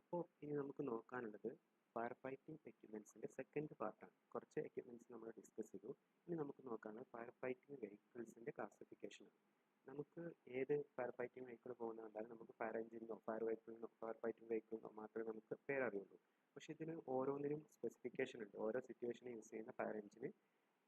അപ്പോൾ ഇനി നമുക്ക് നോക്കാനുള്ളത് ഫയർ ഫൈറ്റിംഗ് എക്യുപ്മെൻറ്റ്സിൻ്റെ സെക്കൻഡ് പാർട്ടാണ്. കുറച്ച് എക്യുപ്മെൻറ്റ്സ് നമ്മൾ ഡിസ്കസ് ചെയ്തു. ഇനി നമുക്ക് നോക്കാനുള്ളത് ഫയർ ഫൈറ്റിംഗ് വെഹിക്കിൾസിൻ്റെ ക്ലാസിഫിക്കേഷനാണ്. നമുക്ക് ഏത് ഫയർ ഫൈറ്റിംഗ് വെഹിക്കിൾ പോകുന്ന കണ്ടാലും നമുക്ക് ഫയർ എഞ്ചിനോ ഫയർ വെഹിക്കിളിനോ ഫയർ ഫൈറ്റിംഗ് വെഹിക്കിളിനോ മാത്രമേ നമുക്ക് പേരറിയുള്ളൂ. പക്ഷേ ഇതിന് ഓരോന്നിനും സ്പെസിഫിക്കേഷൻ ഉണ്ട്. ഓരോ സിറ്റുവേഷനിൽ യൂസ് ചെയ്യുന്ന ഫയർ എഞ്ചിന്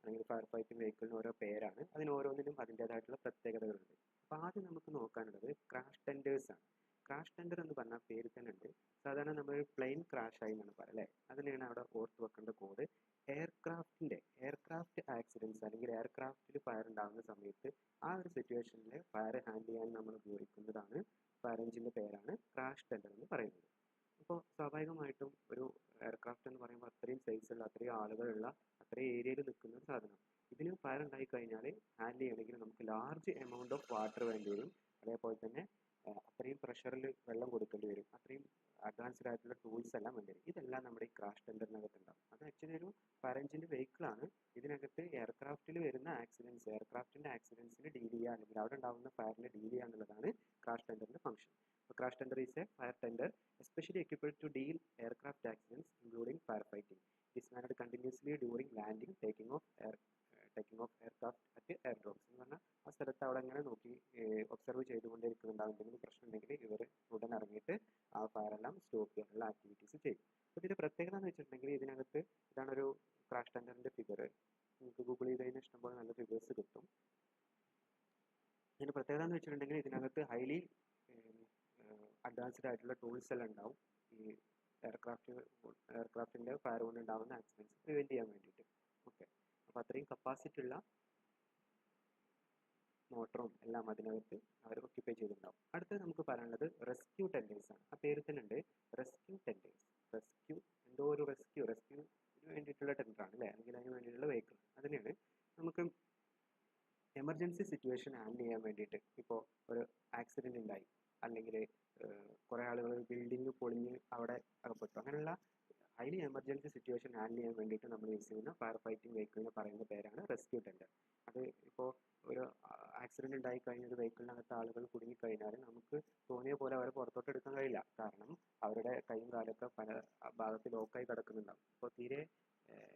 അല്ലെങ്കിൽ ഫയർ ഫൈറ്റിംഗ് വെഹിക്കിളിന് ഓരോ പേരാണ്. അതിന് ഓരോന്നിനും അതിൻ്റേതായിട്ടുള്ള പ്രത്യേകതകളുണ്ട്. അപ്പോൾ ആദ്യം നമുക്ക് നോക്കാനുള്ളത് ക്രാഷ് ടെൻഡേഴ്സ് ആണ്. ക്രാഷ് ടെൻഡർ എന്ന് പറഞ്ഞാൽ പേര് തന്നെ ഉണ്ട്. സാധാരണ നമ്മൾ പ്ലെയിൻ ക്രാഷ് ആയി എന്നാണ് പറയുക അല്ലേ. അതിനെയാണ് അവിടെ ഓർത്ത് വെക്കേണ്ട കോഡ്. എയർക്രാഫ്റ്റ് ആക്സിഡൻസ് അല്ലെങ്കിൽ എയർക്രാഫ്റ്റിൽ ഫയർ ഉണ്ടാകുന്ന സമയത്ത് ആ ഒരു സിറ്റുവേഷനിൽ ഫയർ ഹാൻഡിൽ ചെയ്യാൻ നമ്മൾ ഉപയോഗിക്കുന്നതാണ് ഫയർ എഞ്ചിൻ്റെ പേരാണ് ക്രാഷ് ടെൻഡർ എന്ന് പറയുന്നത്. അപ്പോൾ സ്വാഭാവികമായിട്ടും ഒരു എയർക്രാഫ്റ്റ് എന്ന് പറയുമ്പോൾ അത്രയും സൈസുള്ള അത്രയും ആളുകളുള്ള അത്രയും ഏരിയയിൽ നിൽക്കുന്ന ഒരു സാധനം. ഇതിന് ഫയർ ഉണ്ടായി കഴിഞ്ഞാൽ ഹാൻഡിൽ ചെയ്യണമെങ്കിൽ നമുക്ക് ലാർജ് എമൗണ്ട് ഓഫ് വാട്ടർ വേണ്ടി വരും. അതേപോലെ തന്നെ അത്രയും പ്രഷറിൽ വെള്ളം കൊടുക്കേണ്ടി വരും. അത്രയും അഡ്വാൻസ്ഡ് ആയിട്ടുള്ള ടൂൾസ് എല്ലാം വേണ്ടി വരും. ഇതെല്ലാം നമ്മുടെ ഈ ക്രാഷ് ടെൻഡറിനകത്ത് ഉണ്ടാവും. അത് ആക്ച്വലി ഒരു ഫയർ എഞ്ചിൻ്റെ വെഹിക്കിളാണ്. ഇതിനകത്ത് എയർക്രാഫ്റ്റിൽ വരുന്ന ആക്സിഡൻസ് എയർക്രാഫ്റ്റിൻ്റെ ആക്സിഡൻസിന് ഡീൽ ചെയ്യുക അല്ലെങ്കിൽ അവിടെ ഉണ്ടാകുന്ന ഫയറിനെ ഡീൽ ചെയ്യുക എന്നുള്ളതാണ് ക്രാഷ് ടെൻഡറിൻ്റെ function. So crash tender is a fire tender especially equipped to deal aircraft accidents including firefighting. It is managed continuously during landing, taking off aircraft at airdrops. എന്ന് പറഞ്ഞാൽ ആ സ്ഥലത്ത് അവിടെ അങ്ങനെ നോക്കി ഒബ്സർവ് ചെയ്തുകൊണ്ടിരിക്കുന്നുണ്ടാവും. എന്തെങ്കിലും പ്രശ്നം ഉണ്ടെങ്കിൽ ഇവർ ഉടൻ ഇറങ്ങിയിട്ട് ആ ഫയറെല്ലാം സ്റ്റോപ്പ് ചെയ്യാനുള്ള ആക്ടിവിറ്റീസ് ചെയ്യും. അപ്പോൾ ഇതിൻ്റെ പ്രത്യേകത എന്ന് വെച്ചിട്ടുണ്ടെങ്കിൽ ഇതിനകത്ത് ഇതാണൊരു ക്രാഷ് ടെൻഡറിൻ്റെ ഫിഗർ. നിങ്ങൾക്ക് ഗൂഗിൾ ചെയ്ത് കഴിഞ്ഞാൽ ഇഷ്ടംപോലെ നല്ല ഫിഗേഴ്സ് കിട്ടും. ഇതിൻ്റെ പ്രത്യേകത എന്ന് വെച്ചിട്ടുണ്ടെങ്കിൽ ഇതിനകത്ത് ഹൈലി അഡ്വാൻസ്ഡ് ആയിട്ടുള്ള ടൂൾസ് എല്ലാം ഉണ്ടാവും ഈ എയർക്രാഫ്റ്റിൻ്റെ ഫയർ കൊണ്ട് ഉണ്ടാകുന്ന ആക്സിഡൻസ് പ്രിവെൻറ്റ് ചെയ്യാൻ വേണ്ടിയിട്ട്. ഓക്കെ, അപ്പോൾ അത്രയും കപ്പാസിറ്റി ഉള്ള മോട്ടറും എല്ലാം അതിനകത്ത് അവർ ഒക്യുപ്പൈ ചെയ്തിട്ടുണ്ടാവും. അടുത്തത് നമുക്ക് പറയാനുള്ളത് റെസ്ക്യൂ ടെൻഡേഴ്സ് ആണ്. ആ പേര് തന്നെ ഉണ്ട് റെസ്ക്യൂ ടെൻഡേഴ്സ്. റെസ്ക്യൂവിന് വേണ്ടിയിട്ടുള്ള ടെൻഡറാണ് അല്ലേ, അല്ലെങ്കിൽ അതിന് വേണ്ടിയിട്ടുള്ള വെഹിക്കിൾ. അതിനെയാണ് നമുക്ക് എമർജൻസി സിറ്റുവേഷൻ ഹാൻഡിൽ ചെയ്യാൻ വേണ്ടിയിട്ട്. ഇപ്പോൾ ഒരു ആക്സിഡൻറ്റ് ഉണ്ടായി അല്ലെങ്കിൽ കുറേ ആളുകൾ ബിൽഡിംഗ് പൊളിഞ്ഞ് അവിടെ അകപ്പെട്ടു, അങ്ങനെയുള്ള ഹൈലി എമർജൻസി സിറ്റുവേഷൻ ഹാൻഡിൽ ചെയ്യാൻ വേണ്ടിയിട്ട് നമ്മൾ യൂസ് ചെയ്യുന്ന ഫയർ ഫൈറ്റിംഗ് വെഹിക്കിളിന് പറയുന്ന പേരാണ് റെസ്ക്യൂ ടെൻഡർ. അത് ഇപ്പോൾ ഒരു ആക്സിഡൻറ്റ് ഉണ്ടായി കഴിഞ്ഞ ഒരു വെഹിക്കിളിനകത്ത് ആളുകൾ കുടുങ്ങിക്കഴിഞ്ഞാൽ നമുക്ക് തോന്നിയ പോലെ അവരെ പുറത്തോട്ട് എടുക്കാൻ കഴിയില്ല. കാരണം അവരുടെ കൈയും കാലൊക്കെ പല ഭാഗത്ത് ലോക്കായി കിടക്കുന്നുണ്ടാവും. അപ്പോൾ തീരെ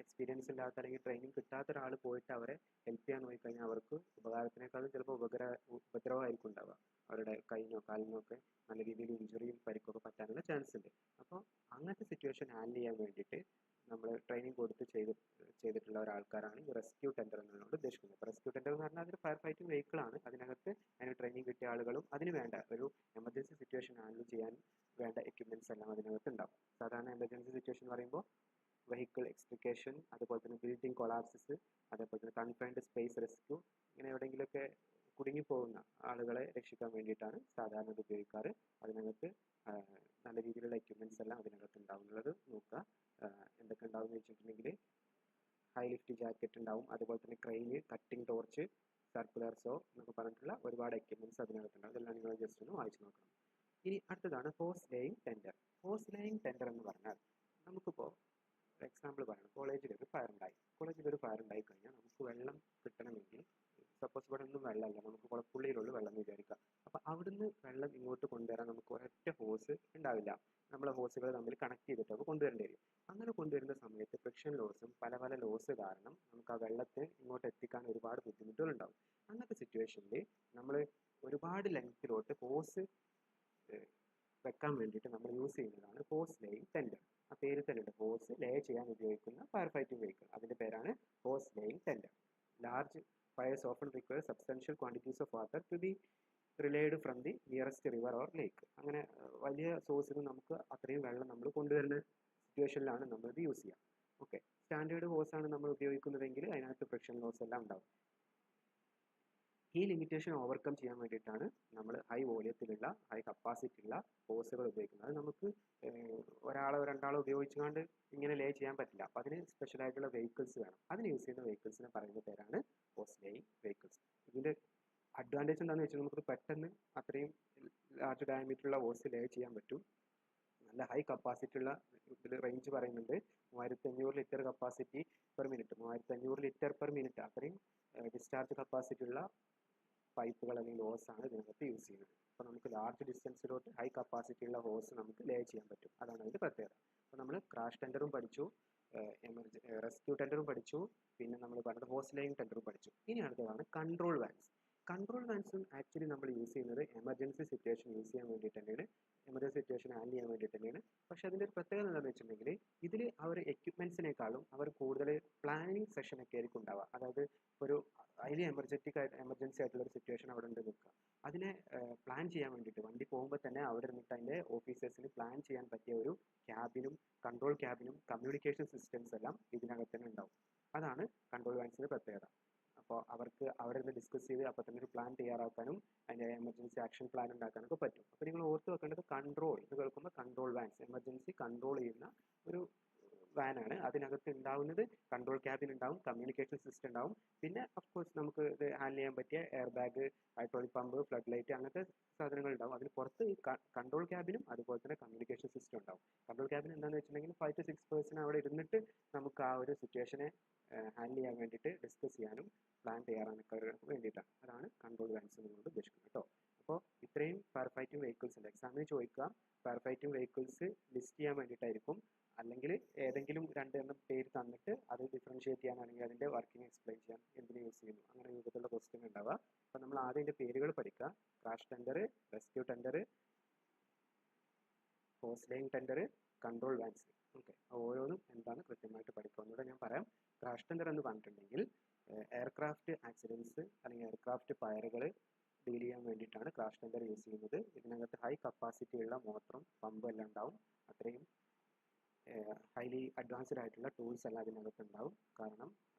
എക്സ്പീരിയൻസ് ഇല്ലാത്ത അല്ലെങ്കിൽ ട്രെയിനിങ് കിട്ടാത്ത ഒരാൾ പോയിട്ട് അവരെ ഹെൽപ്പ് ചെയ്യാൻ നോക്കിക്കഴിഞ്ഞാൽ അവർക്ക് ഉപകാരത്തിനേക്കാളും ചിലപ്പോൾ ഉപദ്രവമായിരിക്കും ഉണ്ടാവുക. അവരുടെ കൈയിനോ കാലിനോ ഒക്കെ നല്ല രീതിയിൽ ഇഞ്ചുറിയും പരിക്കൊക്കെ പറ്റാനുള്ള ചാൻസ് ഉണ്ട്. അപ്പോൾ അങ്ങനത്തെ സിറ്റുവേഷൻ ഹാൻഡിൽ ചെയ്യാൻ വേണ്ടിയിട്ട് നമ്മൾ ട്രെയിനിങ് കൊടുത്ത് ചെയ്തിട്ടുള്ള ഒരാൾക്കാരാണ് ഈ റെസ്ക്യൂ ടെൻഡർ എന്നുള്ളത് ഉദ്ദേശിക്കുന്നത്. അപ്പോൾ റെസ്ക്യൂ ടെൻഡർ എന്ന് പറഞ്ഞാൽ അതൊരു ഫയർ ഫൈറ്റിംഗ് വെഹിക്കിളാണ്. അതിനകത്ത് അതിന് ട്രെയിനിങ് കിട്ടിയ ആളുകളും അതിന് വേണ്ട ഒരു എമർജൻസി സിറ്റുവേഷൻ ഹാൻഡിൽ ചെയ്യാൻ വേണ്ട എക്യുപ്മെൻറ്റ്സ് എല്ലാം അതിനകത്ത് ഉണ്ടാവും. സാധാരണ എമർജൻസി സിറ്റുവേഷൻ പറയുമ്പോൾ വെഹിക്കിൾ എക്സ്ട്രിക്കേഷൻ, അതുപോലെ തന്നെ ബിൽഡിംഗ് കൊളാപ്സസ്, അതേപോലെ തന്നെ കൺഫൈൻഡ് സ്പേസ് റെസ്ക്യൂ, ഇങ്ങനെ എവിടെയെങ്കിലുമൊക്കെ കുടുങ്ങിപ്പോകുന്ന ആളുകളെ രക്ഷിക്കാൻ വേണ്ടിയിട്ടാണ് സാധാരണ ഇത് ഉപയോഗിക്കാറ്. അതിനകത്ത് നല്ല രീതിയിലുള്ള എക്യുപ്മെൻറ്റ്സ് എല്ലാം അതിനകത്ത് ഉണ്ടാവും എന്നുള്ളത് നോക്കുക. എന്തൊക്കെ ഉണ്ടാവും എന്ന് വെച്ചിട്ടുണ്ടെങ്കിൽ ഹൈ ലിഫ്റ്റ് ജാക്കറ്റ് ഉണ്ടാവും, അതുപോലെ തന്നെ crane, cutting torch, circular saw എന്നൊക്കെ പറഞ്ഞിട്ടുള്ള ഒരുപാട് എക്യുപ്മെൻറ്റ്സ് അതിനകത്തുണ്ടാവും. ഇതെല്ലാം നിങ്ങൾ ജസ്റ്റ് ഒന്ന് വായിച്ചു നോക്കണം. ഇനി അടുത്തതാണ് ഹോസ് laying tender. Hose laying tender എന്ന് പറഞ്ഞാൽ നമുക്കിപ്പോൾ എക്സാമ്പിൾ പറയണം. കോളേജിലൊരു ഫയർ ഉണ്ടായി കഴിഞ്ഞാൽ നമുക്ക് വെള്ളം കിട്ടണമെങ്കിൽ സപ്പോസ് ഇവിടെ ഒന്നും വെള്ളമല്ല, നമുക്ക് കുളപ്പുള്ളിയിലുള്ള വെള്ളം എന്ന് വിചാരിക്കാം. അപ്പോൾ അവിടുന്ന് വെള്ളം ഇങ്ങോട്ട് കൊണ്ടുവരാൻ നമുക്ക് ഒരൊറ്റ ഹോസ് ഉണ്ടാവില്ല. നമ്മളെ ഹോസുകൾ തമ്മിൽ കണക്ട് ചെയ്തിട്ടൊക്കെ കൊണ്ടുവരേണ്ടി വരും. അങ്ങനെ കൊണ്ടുവരുന്ന സമയത്ത് ഫ്രിക്ഷൻ ലോസും പല ലോസ് കാരണം നമുക്ക് ആ വെള്ളത്തെ ഇങ്ങോട്ട് എത്തിക്കാൻ ഒരുപാട് ബുദ്ധിമുട്ടുകളുണ്ടാവും. അങ്ങനത്തെ സിറ്റുവേഷനിൽ നമ്മൾ ഒരുപാട് ലെങ്ത്തിലോട്ട് ഹോസ് വെക്കാൻ വേണ്ടിയിട്ട് നമ്മൾ യൂസ് ചെയ്യുന്നതാണ് ഹോസ് ലേയിങ് ടെൻഡർ. ആ പേര് തന്നെ ഉണ്ട്, ഹോസ് ലേ ചെയ്യാൻ ഉപയോഗിക്കുന്ന ഫയർ ഫൈറ്റിംഗ് വെഹിക്കിൾ. അതിൻ്റെ പേരാണ് hose laying tender. Large fires often require substantial quantities of water to be relayed from the nearest river or lake. അങ്ങനെ വലിയ സോഴ്സിൽ നമുക്ക് അത്രയും വെള്ളം നമ്മൾ കൊണ്ടുവരുന്ന സിറ്റുവേഷനിലാണ് നമ്മളിത് യൂസ് ചെയ്യുക. ഓക്കെ, സ്റ്റാൻഡേർഡ് ഹോസാണ് നമ്മൾ ഉപയോഗിക്കുന്നതെങ്കിൽ അതിനകത്ത് ഫ്രിക്ഷൻ ലോസ് എല്ലാം ഉണ്ടാവും. ഈ ലിമിറ്റേഷൻ ഓവർകം ചെയ്യാൻ വേണ്ടിയിട്ടാണ് നമ്മൾ ഹൈ വോളിയത്തിലുള്ള ഹൈ കപ്പാസിറ്റി ഉള്ള ഹോസുകൾ ഉപയോഗിക്കുന്നത്. അത് നമുക്ക് ഒരാളോ രണ്ടാളോ ഉപയോഗിച്ചുകൊണ്ട് ഇങ്ങനെ ലേ ചെയ്യാൻ പറ്റില്ല. അപ്പോൾ അതിന് സ്പെഷ്യലായിട്ടുള്ള വെഹിക്കിൾസ് വേണം. അതിന് യൂസ് ചെയ്യുന്ന വെഹിക്കിൾസിനെ പറയുന്ന പേരാണ് ഹോസ് ലേയിങ് വെഹിക്കിൾസ്. ഇതിൻ്റെ അഡ്വാൻറ്റേജ് എന്താണെന്ന് വെച്ചാൽ നമുക്ക് പെട്ടെന്ന് അത്രയും ലാർജ് ഡയമീറ്ററുള്ള ഹോസ് ലേ ചെയ്യാൻ പറ്റും. നല്ല ഹൈ കപ്പാസിറ്റി ഉള്ള ഇതിൽ റേഞ്ച് പറയുന്നുണ്ട് 3500 litre capacity per minute. 3500 litre per minute അത്രയും ഡിസ്ചാർജ് കപ്പാസിറ്റി ഉള്ള പൈപ്പുകൾ അല്ലെങ്കിൽ ഹോസ് ആണ് ഇതിനകത്ത് യൂസ് ചെയ്യുന്നത്. അപ്പോൾ നമുക്ക് ലാർജ് ഡിസ്റ്റൻസിലോട്ട് ഹൈ കപ്പാസിറ്റി ഉള്ള ഹോസ് നമുക്ക് ലേ ചെയ്യാൻ പറ്റും. അതാണ് അതിൻ്റെ പ്രത്യേകത. അപ്പോൾ നമ്മൾ ക്രാഷ് ടെൻഡറും പഠിച്ചു, റെസ്ക്യൂ ടെൻഡറും പഠിച്ചു, പിന്നെ നമ്മൾ പറഞ്ഞത് ഹോസ് ലേയിങ് ടെൻഡറും പഠിച്ചു. ഇനി അടുത്തതാണ് കൺട്രോൾ വാൻസ്. കൺട്രോൾ വാൻസും ആക്ച്വലി നമ്മൾ യൂസ് ചെയ്യുന്നത് എമർജൻസി സിറ്റുവേഷൻ യൂസ് ചെയ്യാൻ വേണ്ടിയിട്ട് തന്നെയാണ്, എമർജൻസി സിറ്റുവേഷൻ ഹാൻഡിൽ ചെയ്യാൻ വേണ്ടിയിട്ട് തന്നെയാണ്. പക്ഷേ അതിൻ്റെ ഒരു പ്രത്യേകത എന്താണെന്ന് വെച്ചിട്ടുണ്ടെങ്കിൽ ഇതിൽ അവർ എക്യുപ്മെൻസിനേക്കാളും അവർ കൂടുതൽ പ്ലാനിങ് സെഷനൊക്കെ ആയിരിക്കും ഉണ്ടാവുക. അതായത് ഒരു അതിൽ എമർജൻസി ആയിട്ടുള്ള ഒരു സിറ്റുവേഷൻ അവിടെ ഉണ്ട് നിൽക്കുക, അതിനെ പ്ലാൻ ചെയ്യാൻ വേണ്ടിയിട്ട് വണ്ടി പോകുമ്പോൾ തന്നെ അവിടെ നിന്നിട്ട് അതിൻ്റെ ഓഫീസേഴ്സിന് പ്ലാൻ ചെയ്യാൻ പറ്റിയ ഒരു ക്യാബിനും കൺട്രോൾ ക്യാബിനും കമ്മ്യൂണിക്കേഷൻ സിസ്റ്റംസ് എല്ലാം ഇതിനകത്ത് തന്നെ ഉണ്ടാവും. അതാണ് കൺട്രോൾ വാൻസിൻ്റെ പ്രത്യേകത. അപ്പോൾ അവർക്ക് അവിടെ നിന്ന് ഡിസ്കസ് ചെയ്ത് അപ്പോൾ തന്നെ ഒരു പ്ലാൻ തയ്യാറാക്കാനും അതിൻ്റെ എമർജൻസി ആക്ഷൻ പ്ലാൻ ഉണ്ടാക്കാനൊക്കെ പറ്റും. അപ്പോൾ നിങ്ങൾ ഓർത്ത് വെക്കേണ്ടത് കൺട്രോൾ എന്ന് കേൾക്കുമ്പോൾ കൺട്രോൾ വാൻസ്, എമർജൻസി കൺട്രോൾ ചെയ്യുന്ന ഒരു വാനാണ്. അതിനകത്ത് ഉണ്ടാവുന്നത് കൺട്രോൾ ക്യാബിൻ ഉണ്ടാവും, കമ്മ്യൂണിക്കേഷൻ സിസ്റ്റം ഉണ്ടാവും, പിന്നെ അഫ്കോഴ്സ് നമുക്ക് ഇത് ഹാൻഡിൽ ചെയ്യാൻ പറ്റിയ air bag, hydraulic pump, flood light, അങ്ങനത്തെ സാധനങ്ങൾ ഉണ്ടാവും. അതിന് പുറത്ത് ഈ കൺട്രോൾ ക്യാബിനും അതുപോലെ തന്നെ കമ്മ്യൂണിക്കേഷൻ സിസ്റ്റം ഉണ്ടാവും. കൺട്രോൾ ക്യാബിൻ എന്താണെന്ന് വെച്ചിട്ടുണ്ടെങ്കിൽ 5 to 6 പേഴ്സൺ അവിടെ ഇരുന്നിട്ട് നമുക്ക് ആ ഒരു സിറ്റുവേഷനെ ഹാൻഡിൽ ചെയ്യാൻ വേണ്ടിയിട്ട് ഡിസ്കസ് ചെയ്യാനും പ്ലാൻ തയ്യാറാക്കാൻ വേണ്ടിയിട്ടാണ്. അതാണ് കൺട്രോൾ വാൻസ് എന്നുകൊണ്ട് ഉദ്ദേശിക്കുന്നത് കേട്ടോ. അപ്പോൾ ഇത്രയും ഫയർ ഫൈറ്റിംഗ് വെഹിക്കിൾസ് ഉണ്ട്. എക്സാമിന് ചോദിക്കുക, ഫയർ ഫൈറ്റിംഗ് വെഹിക്കിൾസ് ലിസ്റ്റ് ചെയ്യാൻ വേണ്ടിയിട്ടായിരിക്കും, അല്ലെങ്കിൽ ഏതെങ്കിലും രണ്ടെണ്ണം പേര് തന്നിട്ട് അത് ഡിഫറൻഷിയേറ്റ് ചെയ്യാൻ അല്ലെങ്കിൽ അതിൻ്റെ വർക്കിംഗ് എക്സ്പ്ലെയിൻ ചെയ്യാൻ എന്തിനു യൂസ് ചെയ്യുന്നു അങ്ങനെ രൂപത്തിലുള്ള ക്വസ്റ്റ്യൻ ഉണ്ടാവുക. അപ്പോൾ നമ്മൾ ആദ്യം അതിൻ്റെ പേരുകൾ പഠിക്കുക. Crash tender, rescue tender, hose laying tender, control vans. Okay, ഓരോന്നും എന്താണ് കൃത്യമായിട്ട് പഠിക്കുക എന്നൂടെ ഞാൻ പറയാം. ക്രാഷ് ടെൻഡർ എന്ന് പറഞ്ഞിട്ടുണ്ടെങ്കിൽ എയർക്രാഫ്റ്റ് ആക്സിഡൻസ് അല്ലെങ്കിൽ എയർക്രാഫ്റ്റ് ഫയറുകൾ ഡീൽ ചെയ്യാൻ വേണ്ടിയിട്ടാണ് ക്രാഷ് ടെൻഡർ യൂസ് ചെയ്യുന്നത്. ഇതിനകത്ത് ഹൈ കപ്പാസിറ്റി ഉള്ള മോട്ടറും പമ്പും എല്ലാം ഉണ്ടാവും. അത്രയും ഹൈലി അഡ്വാൻസ്ഡ് ആയിട്ടുള്ള ടൂൾസ് എല്ലാം അതിനകത്ത് ഉണ്ടാവും. കാരണം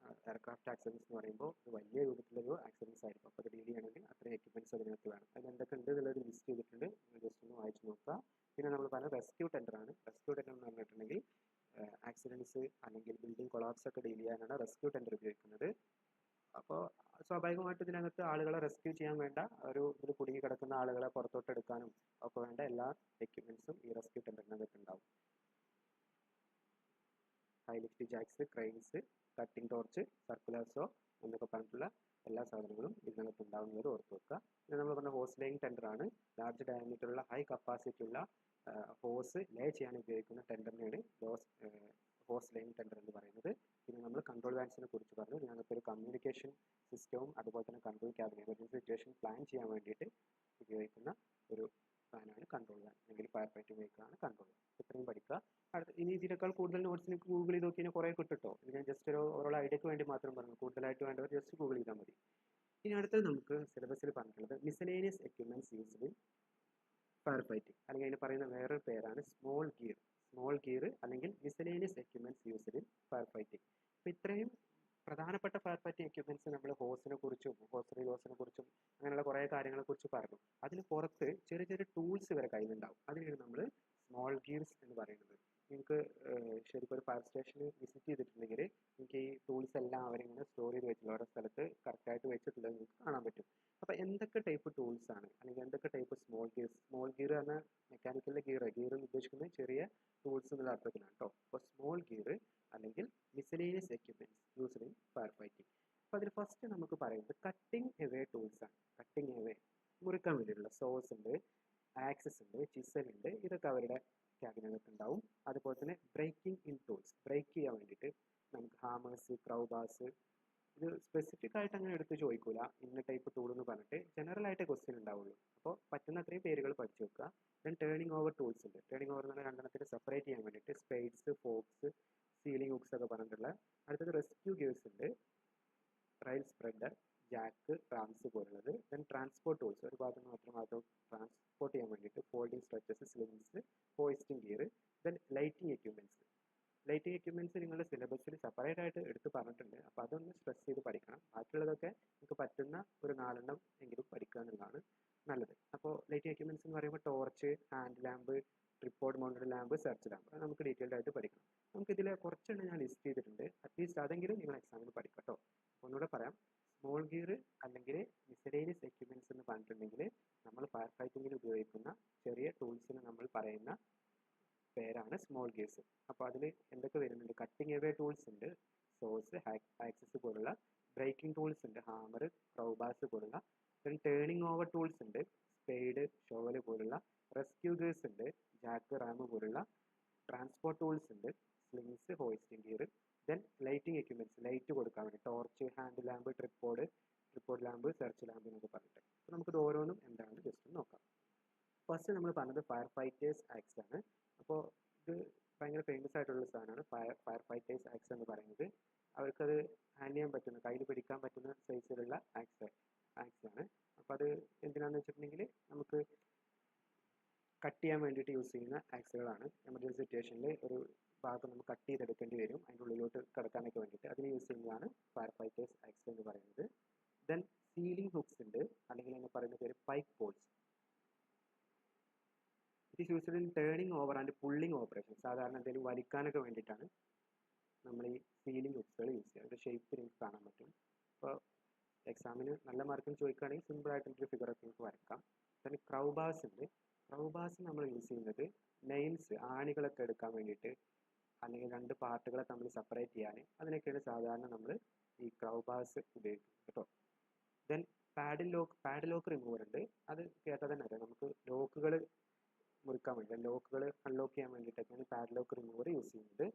എയർക്രാഫ്റ്റ് ആക്സിഡൻസ് എന്ന് പറയുമ്പോൾ ഒരു വലിയ രൂപത്തിലൊരു ആക്സിഡൻസ് ആയിരിക്കും. അപ്പോൾ അത് ഡീൽ ചെയ്യണമെങ്കിൽ അത്രയും എക്യുപ്മെൻറ്റ്സ് അതിനകത്ത് വേണം. അതിന് എന്തൊക്കെ ഉണ്ട് എന്നുള്ളത് ലിസ്റ്റ് ചെയ്തിട്ടുണ്ട്, നിങ്ങൾ ജസ്റ്റ് ഒന്ന് വായിച്ച് നോക്കുക. പിന്നെ നമ്മൾ പറഞ്ഞ റെസ്ക്യൂ ടെൻഡറാണ്. റെസ്ക്യൂ ടെൻഡർ എന്ന് പറഞ്ഞിട്ടുണ്ടെങ്കിൽ ആക്സിഡൻസ് അല്ലെങ്കിൽ ബിൽഡിംഗ് കൊളാപ്സ് ഒക്കെ ഡീൽ ചെയ്യാനാണ് റെസ്ക്യൂ ടെൻഡർ ഉപയോഗിക്കുന്നത്. അപ്പോൾ സ്വാഭാവികമായിട്ട് ഇതിനകത്ത് ആളുകളെ റെസ്ക്യൂ ചെയ്യാൻ വേണ്ട ഒരു ഇതിൽ കുടുങ്ങി കിടക്കുന്ന ആളുകളെ പുറത്തോട്ട് എടുക്കാനും ഒക്കെ വേണ്ട എല്ലാ എക്യുപ്മെൻറ്റ്സും ഈ റെസ്ക്യൂ ടെൻഡറിനകത്ത് ഉണ്ടാവും. High lift jacks, cranes, cutting torch, circular saw എന്നൊക്കെ പറഞ്ഞിട്ടുള്ള എല്ലാ സാധനങ്ങളും ഇതിനകത്ത് ഉണ്ടാവുന്നത് ഓർത്ത് വെക്കുക. പിന്നെ നമ്മൾ പറഞ്ഞ ഹോസ് ലേയിങ് ടെൻഡറാണ്. ലാർജ് ഡയമീറ്ററുള്ള ഹൈ കപ്പാസിറ്റി ഉള്ള ഹോസ് ലേ ചെയ്യാൻ ഉപയോഗിക്കുന്ന ടെൻഡറിനെയാണ് ഹോസ് ലേയിങ് ടെൻഡർ എന്ന് പറയുന്നത്. പിന്നെ നമ്മൾ കൺട്രോൾ വാൻസിനെ കുറിച്ച് പറഞ്ഞു. ഇതിനകത്ത് ഒരു കമ്മ്യൂണിക്കേഷൻ സിസ്റ്റവും അതുപോലെ തന്നെ control cabin emergency situation plan ചെയ്യാൻ വേണ്ടിയിട്ട് ഉപയോഗിക്കുന്ന ഒരു ഫാനാണ് കൺട്രോൾ വാൻ, അല്ലെങ്കിൽ ഫയർ ഫൈറ്റിംഗ് വെഹിക്കിളാണ് കൺട്രോൾ വാൻ. ഇത്രയും പഠിക്കുക. ഇനി ഇതിനേക്കാൾ കൂടുതൽ നോട്ട്സ് നിങ്ങൾക്ക് ഗൂഗിൾ ചെയ്ത് നോക്കിയാൽ കുറേ കിട്ടുട്ടോ. ഇത് ഞാൻ ജസ്റ്റ് ഒരു ഓരോ ഐഡിയക്ക് വേണ്ടി മാത്രം പറഞ്ഞു. കൂടുതലായിട്ട് വേണ്ടവർ ജസ്റ്റ് ഗൂഗിൾ ചെയ്താൽ മതി. ഇനി അടുത്തത് നമുക്ക് സിലബസിൽ പറഞ്ഞിട്ടുള്ളത് miscellaneous equipments used in fire fighting, അല്ലെങ്കിൽ അതിന് പറയുന്ന വേറൊരു പേരാണ് സ്മോൾ ഗിയർ. സ്മോൾ ഗിയർ അല്ലെങ്കിൽ miscellaneous equipments used in fire fighting. അപ്പോൾ ഇത്രയും പ്രധാനപ്പെട്ട ഫയർ ഫൈറ്റിംഗ് എക്യുപ്മെന്റ്സ് നമ്മൾ ഹോസിനെ കുറിച്ചും ഹോസിനെ കുറിച്ചും അങ്ങനെയുള്ള കുറേ കാര്യങ്ങളെ കുറിച്ച് പറഞ്ഞു. അതിന് പുറത്ത് ചെറിയ ചെറിയ ടൂൾസ് ഇവരെ കയ്യിലുണ്ടാവും. അതിനാണ് നമ്മൾ സ്മോൾ ഗിയർസ് എന്ന് പറയുന്നത്. നിങ്ങൾക്ക് ശരിക്കും ഒരു ഫയർ സ്റ്റേഷൻ വിസിറ്റ് ചെയ്തിട്ടുണ്ടെങ്കിൽ നിങ്ങൾക്ക് ഈ ടൂൾസ് എല്ലാം അവരിങ്ങനെ സ്റ്റോർ ചെയ്ത് വെച്ചിട്ടുള്ള ഓരോ സ്ഥലത്ത് കറക്റ്റായിട്ട് വെച്ചിട്ടുള്ളത് നിങ്ങൾക്ക് കാണാൻ പറ്റും. അപ്പോൾ എന്തൊക്കെ ടൈപ്പ് ടൂൾസ് ആണ് അല്ലെങ്കിൽ എന്തൊക്കെ ടൈപ്പ് സ്മോൾ ഗിയർ എന്ന മെക്കാനിക്കലിലെ ഗിയർ എന്ന് ഉദ്ദേശിക്കുന്നത് ചെറിയ ടൂൾസ് എന്നുള്ള അർത്ഥത്തിലാണ് കേട്ടോ. അപ്പോൾ സ്മോൾ ഗിയർ അല്ലെങ്കിൽ miscellaneous equipments used in fire fighting. അപ്പോൾ അതിൽ ഫസ്റ്റ് നമുക്ക് പറയുന്നത് കട്ടിംഗ് എവേ ടൂൾസ് ആണ്. കട്ടിംഗ് എവേ മുറിക്കാൻ വേണ്ടിയിട്ടുള്ള സോസ് ഉണ്ട്, ആക്സസ് ഉണ്ട്, ചിസൽ ഉണ്ട്, ഇതൊക്കെ അവരുടെ ക്യാബിനകത്ത് ഉണ്ടാവും. അതുപോലെ തന്നെ ബ്രേക്കിംഗ് ഇൻ ടൂൾസ്, ബ്രേക്ക് ചെയ്യാൻ വേണ്ടിയിട്ട് നമുക്ക് ഹാമേഴ്സ്, ക്രൗബാസ്, ഇത് സ്പെസിഫിക് ആയിട്ട് അങ്ങനെ എടുത്ത് ചോദിക്കൂല ഇന്ന ടൈപ്പ് ടൂൾ എന്ന് പറഞ്ഞിട്ട്, ജനറൽ ആയിട്ട് ക്വസ്റ്റ്യൻ ഉണ്ടാവുള്ളൂ. അപ്പോൾ പറ്റുന്ന അത്രയും പേരുകൾ പഠിച്ചു വെക്കുക. ദെൻ ടേണിംഗ് ഓവർ ടൂൾസ് ഉണ്ട്. ടേണിംഗ് ഓവർ എന്ന് പറഞ്ഞാൽ രണ്ടെണ്ണത്തിന് സെപ്പറേറ്റ് ചെയ്യാൻ വേണ്ടിയിട്ട് സ്പേഡ്സ്, ഫോക്സ്, സീലിംഗ് ഹുക്സ് ഒക്കെ പറഞ്ഞിട്ടുള്ള. അടുത്തത് റെസ്ക്യൂ ഗിയേഴ്സ് ഉണ്ട്, റെയിൽ സ്പ്രെഡർ, ജാക്ക്, റാംസ് പോലുള്ളത്. ദെൻ ട്രാൻസ്പോർട്ട് ടൂൾസ്, ഒരു ഭാഗത്ത് നിന്ന് മറ്റൊരു ഭാഗത്ത് ട്രാൻസ്പോർട്ട് ചെയ്യാൻ വേണ്ടിയിട്ട് folding stretchers, slings, hoisting gear. Then lighting equipments. Lighting equipments നിങ്ങളുടെ സിലബസിൽ സെപ്പറേറ്റ് ആയിട്ട് എടുത്ത് പറഞ്ഞിട്ടുണ്ട്. അപ്പോൾ അതൊന്ന് സ്ട്രെസ് ചെയ്ത് പഠിക്കണം. ബാക്കിയുള്ളതൊക്കെ നിങ്ങൾക്ക് പറ്റുന്ന ഒരു 4 എണ്ണം എങ്കിലും പഠിക്കുക എന്നുള്ളതാണ് നല്ലത്. അപ്പോൾ ലൈറ്റിംഗ് എക്യുപ്മെന്റ്സ് എന്ന് പറയുമ്പോൾ torch, hand lamp, tripod mounted lamp, search lamp, അത് നമുക്ക് ഡീറ്റെയിൽഡ് ആയിട്ട് പഠിക്കണം. നമുക്കിതിൽ കുറച്ചെണ്ണം ഞാൻ ലിസ്റ്റ് ചെയ്തിട്ടുണ്ട്. അറ്റ്ലീസ്റ്റ് അതെങ്കിലും നിങ്ങൾ എക്സാമിന് പഠിക്കാം കേട്ടോ. ഒന്നുകൂടെ പറയാം, സ്മോൾ ഗിയർ അല്ലെങ്കിൽ മിസലേനിയസ് എക്യുപ്മെന്റ്സ് എന്ന് പറഞ്ഞിട്ടുണ്ടെങ്കിൽ നമ്മൾ ഫയർ ഫൈറ്റിങ്ങിൽ ഉപയോഗിക്കുന്ന ചെറിയ ടൂൾസിന് നമ്മൾ പറയുന്ന പേരാണ് സ്മോൾ ഗിയേഴ്സ്. അപ്പോൾ അതിൽ എന്തൊക്കെ വരുന്നുണ്ട്? കട്ടിംഗ് എവേ ടൂൾസ് ഉണ്ട്, സോഴ്സ്, ആക്സസ് പോലുള്ള. ബ്രേക്കിംഗ് ടൂൾസ് ഉണ്ട്, ഹാമർ, ക്രൗബാസ് പോലുള്ള. പിന്നെ ടേണിംഗ് ഓവർ ടൂൾസ് ഉണ്ട്, സ്പെയ്ഡ്, ഷോവൽ പോലുള്ള. റെസ്ക്യൂ ഗേഴ്സ് ഉണ്ട്, ജാക്ക്, റാം പോലുള്ള. ട്രാൻസ്പോർട്ട് ടൂൾസ് ഉണ്ട്, slings, hoisting gear. Then lighting equipments, light കൊടുക്കാൻ വേണ്ടി torch, hand lamp, tripod lamp, search lamp എന്നൊക്കെ പറഞ്ഞിട്ട്. അപ്പോൾ നമുക്കിത് ഓരോന്നും എന്താണെന്ന് ജസ്റ്റ് നോക്കാം. ഫസ്റ്റ് നമ്മൾ പറഞ്ഞത് ഫയർ ഫൈറ്റേഴ്സ് ആക്സ് ആണ്. അപ്പോൾ ഇത് ഭയങ്കര ഫേമസ് ആയിട്ടുള്ള സാധനമാണ് ഫയർ ഫൈറ്റേഴ്സ് ആക്സ് എന്ന് പറയുന്നത്. അവർക്കത് ഹാൻഡിൽ ചെയ്യാൻ പറ്റുന്ന, കയ്യിൽ പിടിക്കാൻ പറ്റുന്ന സൈസിലുള്ള ആക്സ് ആണ്. അപ്പോൾ അത് എന്തിനാണെന്ന് വെച്ചിട്ടുണ്ടെങ്കിൽ നമുക്ക് കട്ട് ചെയ്യാൻ വേണ്ടിയിട്ട് യൂസ് ചെയ്യുന്ന ആക്സുകളാണ്. എമർജൻസി സിറ്റുവേഷനിൽ ഒരു ഭാഗം നമുക്ക് കട്ട് ചെയ്തെടുക്കേണ്ടി വരും, അതിൻ്റെ ഉള്ളിലോട്ട് കിടക്കാനൊക്കെ വേണ്ടിയിട്ട് അതിന് യൂസ് ചെയ്യുന്നതാണ് ഫയർ ഫൈറ്റേഴ്സ് ആക്സ് എന്ന് പറയുന്നത്. ദെൻ സീലിംഗ് ഹുക്സ് ഉണ്ട്, അല്ലെങ്കിൽ എന്ന് പറയുന്ന പേര് pipe poles. It is used in turning over and pulling operation. സാധാരണ എന്തെങ്കിലും വലിക്കാനൊക്കെ വേണ്ടിയിട്ടാണ് നമ്മൾ ഈ സീലിംഗ് ഹുക്സുകൾ യൂസ് ചെയ്യുക. ഒരു ഷേപ്പ് നിങ്ങൾക്ക് കാണാൻ പറ്റും. അപ്പോൾ എക്സാമിന് നല്ല മാർക്കിന് ചോദിക്കുകയാണെങ്കിൽ സിമ്പിളായിട്ടൊരു ഫിഗറൊക്കെ നിങ്ങൾക്ക് വരക്കാം. പിന്നെ ക്രൗബാസ് ഉണ്ട്. ക്രൗബാസ് നമ്മൾ യൂസ് ചെയ്യുന്നത് നെയിൽസ്, ആണികളൊക്കെ എടുക്കാൻ വേണ്ടിയിട്ട്, അല്ലെങ്കിൽ രണ്ട് പാർട്ടുകളെ തമ്മിൽ സെപ്പറേറ്റ് ചെയ്യാൻ, അതിനൊക്കെയാണ് സാധാരണ നമ്മൾ ഈ ക്രൗബാസ് ഉപയോഗിക്കുന്നത് കേട്ടോ. ദെൻ പാഡ് ലോക്ക് റിമൂവർ ഉണ്ട്. അത് കേട്ടാൽ തന്നെ അറിയാം, നമുക്ക് ലോക്കുകൾ മുറുക്കാൻ വേണ്ടി, ലോക്കുകൾ അൺലോക്ക് ചെയ്യാൻ വേണ്ടിയിട്ടൊക്കെയാണ് പാഡ് ലോക്ക് റിമൂവർ യൂസ് ചെയ്യുന്നത്.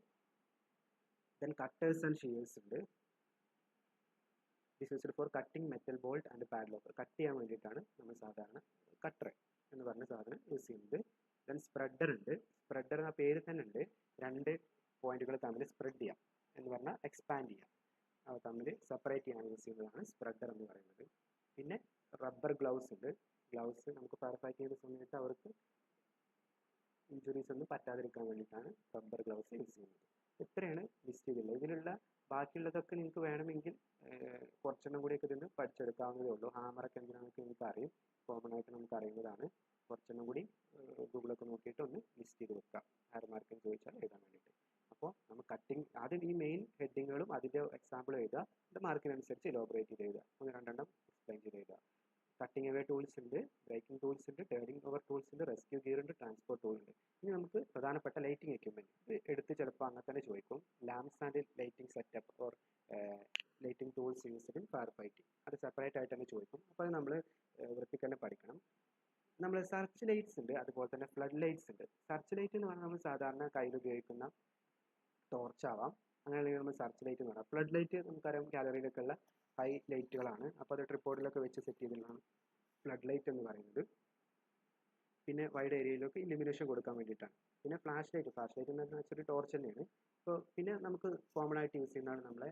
ദെൻ കട്ടേഴ്സ് ആൻഡ് ഷീയേഴ്സ് ഉണ്ട്. This used for cutting metal bolt and pad lock. Cut ചെയ്യാൻ വേണ്ടിയിട്ടാണ് നമ്മൾ സാധാരണ കട്ടർ എന്ന് പറഞ്ഞ സാധനം യൂസ് ചെയ്യുന്നത്. ദെൻ സ്പ്രെഡർ ഉണ്ട്. സ്പ്രെഡർ എന്ന പേര് തന്നെ ഉണ്ട്, രണ്ട് പോയിന്റുകൾ തമ്മിൽ സ്പ്രെഡ് ചെയ്യാം എന്ന് പറഞ്ഞാൽ എക്സ്പാൻഡ് ചെയ്യാം, അവ തമ്മിൽ സെപ്പറേറ്റ് ചെയ്യാൻ യൂസ് ചെയ്യുന്നതാണ് സ്പ്രെഡർ എന്ന് പറയുന്നത്. പിന്നെ റബ്ബർ ഗ്ലൗസ് ഉണ്ട്. ഗ്ലൗസ് നമുക്ക് ഫയർ ഫൈറ്റ് ചെയ്യുന്ന സമയത്ത് അവർക്ക് ഇഞ്ചുറീസ് ഒന്നും പറ്റാതിരിക്കാൻ വേണ്ടിയിട്ടാണ് റബ്ബർ ഗ്ലൗസ് യൂസ് ചെയ്യുന്നത്. ഇത്രയാണ് ലിസ്റ്റ് ചെയ്തിട്ടുള്ളത്. ഇതിലുള്ള ബാക്കിയുള്ളതൊക്കെ നിങ്ങൾക്ക് വേണമെങ്കിൽ കുറച്ചെണ്ണം കൂടിയൊക്കെ ഇതിന് പഠിച്ചെടുക്കാവുന്നതേ ഉള്ളൂ. ഹാമറൊക്കെ എന്തിനാണെന്നൊക്കെ നിങ്ങൾക്ക് അറിയും, കോമൺ ആയിട്ട് നമുക്ക് അറിയുന്നതാണ്. കുറച്ചെണ്ണം കൂടി ഗൂഗിളൊക്കെ നോക്കിയിട്ട് ഒന്ന് ലിസ്റ്റ് ചെയ്ത് വെക്കാം, ആറ് മാർക്കിന് ചോദിച്ചാൽ എഴുതാൻ വേണ്ടിയിട്ട്. അപ്പോൾ നമ്മൾ കട്ടിങ് ആദ്യം ഈ മെയിൻ ഹെഡിങ്ങുകളും അതിൻ്റെ എക്സാമ്പിൾ എഴുതുക, അതിൻ്റെ മാർക്കിനനുസരിച്ച് ഇലോബറേറ്റ് ചെയ്ത് എഴുതുക, ഒന്ന് രണ്ടെണ്ണം എക്സ്പ്ലെയിൻ ചെയ്ത് എഴുതുക. കട്ടിങ് അവേ ടൂൾസ് ഉണ്ട്, ബ്രേക്കിംഗ് ടൂൾസ് ഉണ്ട്, ടേണിംഗ് ഓവർ ടൂൾസ് ഉണ്ട്, റെസ്ക്യൂ ഗിയർ ഉണ്ട്, ട്രാൻസ്പോർട്ട് ടൂൾ ഉണ്ട്. ഇനി നമുക്ക് പ്രധാനപ്പെട്ട ലൈറ്റിംഗ് എക്യുപ്മെന്റ് ഇത് എടുത്ത് ചിലപ്പോൾ അങ്ങനെ തന്നെ ചോദിക്കും. Lamps and lighting setup or lighting tools used in fire fighting, അത് സെപ്പറേറ്റ് ആയിട്ട് തന്നെ ചോദിക്കും. അപ്പോൾ അത് നമ്മൾ വൃത്തിക്ക് തന്നെ പഠിക്കണം. നമ്മൾ സർച്ച് ലൈറ്റ്സ് ഉണ്ട്, അതുപോലെ തന്നെ ഫ്ലഡ് ലൈറ്റ്സ് ഉണ്ട്. സർച്ച് ലൈറ്റ് എന്ന് പറഞ്ഞാൽ നമ്മൾ സാധാരണ കയ്യിൽ ഉപയോഗിക്കുന്ന ടോർച്ച് ആവാം, അങ്ങനെയാണെങ്കിൽ നമ്മൾ സർച്ച് ലൈറ്റ് എന്ന് പറയാം. ഫ്ലഡ് ലൈറ്റ് നമുക്കറിയാം ഗാലറിയിലൊക്കെ ഉള്ള ഹൈ ലൈറ്റുകളാണ്, അപ്പോൾ അത് ട്രിപ്പോർഡിലൊക്കെ വെച്ച് സെറ്റ് ചെയ്തിട്ടുള്ളതാണ് ഫ്ലഡ് ലൈറ്റ് എന്ന് പറയുന്നത്. പിന്നെ വൈഡ് ഏരിയയിലൊക്കെ ഇലുമിനേഷൻ കൊടുക്കാൻ വേണ്ടിയിട്ടാണ്. പിന്നെ ഫ്ലാഷ് ലൈറ്റ് എന്ന് വെച്ചാൽ ടോർച്ച് തന്നെയാണ്. അപ്പോൾ പിന്നെ നമുക്ക് കോമൺ ആയിട്ട് യൂസ് ചെയ്യുന്നതാണ് നമ്മളെ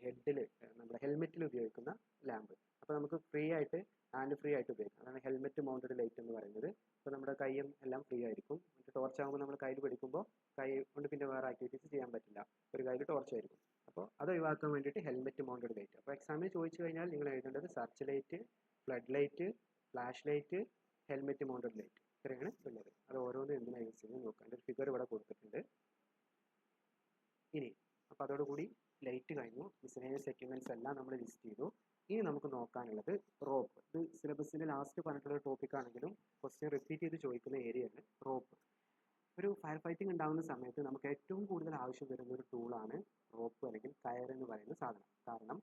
ഹെഡിൽ, നമ്മുടെ ഹെൽമെറ്റിൽ ഉപയോഗിക്കുന്ന ലാമ്പ്. അപ്പോൾ നമുക്ക് ഫ്രീ ആയിട്ട് ഹാൻഡ് ഫ്രീ ആയിട്ട് ഉപയോഗിക്കാം, അതാണ് ഹെൽമെറ്റ് മൗണ്ടഡ് ലൈറ്റ് എന്ന് പറയുന്നത്. അപ്പോൾ നമ്മുടെ കൈയും എല്ലാം ഫ്രീ ആയിരിക്കും. മറ്റേ ടോർച്ച് ആകുമ്പോൾ നമ്മൾ കയ്യിൽ പിടിക്കുമ്പോൾ കൈ കൊണ്ട് പിന്നെ വേറെ ആക്ടിവിറ്റീസ് ചെയ്യാൻ പറ്റില്ല, ഒരു കയ്യിൽ ടോർച്ച് ആയിരിക്കും. അപ്പോൾ അത് ഒഴിവാക്കാൻ വേണ്ടിയിട്ട് ഹെൽമെറ്റ് മൗണ്ടഡ് ലൈറ്റ്. അപ്പോൾ എക്സാമിന് ചോദിച്ചു കഴിഞ്ഞാൽ നിങ്ങൾ എഴുതേണ്ടത് search light, flood light, flash light, helmet mounted light, ഇത്രയാണ് ഉള്ളത്. അത് ഓരോന്നും എന്തിനാണ് യൂസ് ചെയ്യുന്നത് നോക്കാം. അതിൻ്റെ ഫിഗർ ഇവിടെ കൊടുത്തിട്ടുണ്ട്. ഇനി അപ്പോൾ അതോടുകൂടി ലൈറ്റ് കഴിഞ്ഞു, മിസ്സലേനിയസ് എക്യുപ്മെന്റ്സ് എല്ലാം നമ്മൾ ലിസ്റ്റ് ചെയ്തു. ഇനി നമുക്ക് നോക്കാനുള്ളത് റോപ്പ്. ഇത് സിലബസിൻ്റെ ലാസ്റ്റ് പറഞ്ഞിട്ടുള്ള ടോപ്പിക് ആണെങ്കിലും ക്വസ്റ്റ്യൻ റിപ്പീറ്റ് ചെയ്ത് ചോദിക്കുന്ന ഏരിയയാണ് റോപ്പ്. ഒരു ഫയർ ഫൈറ്റിംഗ് ഉണ്ടാകുന്ന സമയത്ത് നമുക്ക് ഏറ്റവും കൂടുതൽ ആവശ്യം വരുന്ന ഒരു ടൂളാണ് റോപ്പ് അല്ലെങ്കിൽ കയർ എന്ന് പറയുന്ന സാധനം. കാരണം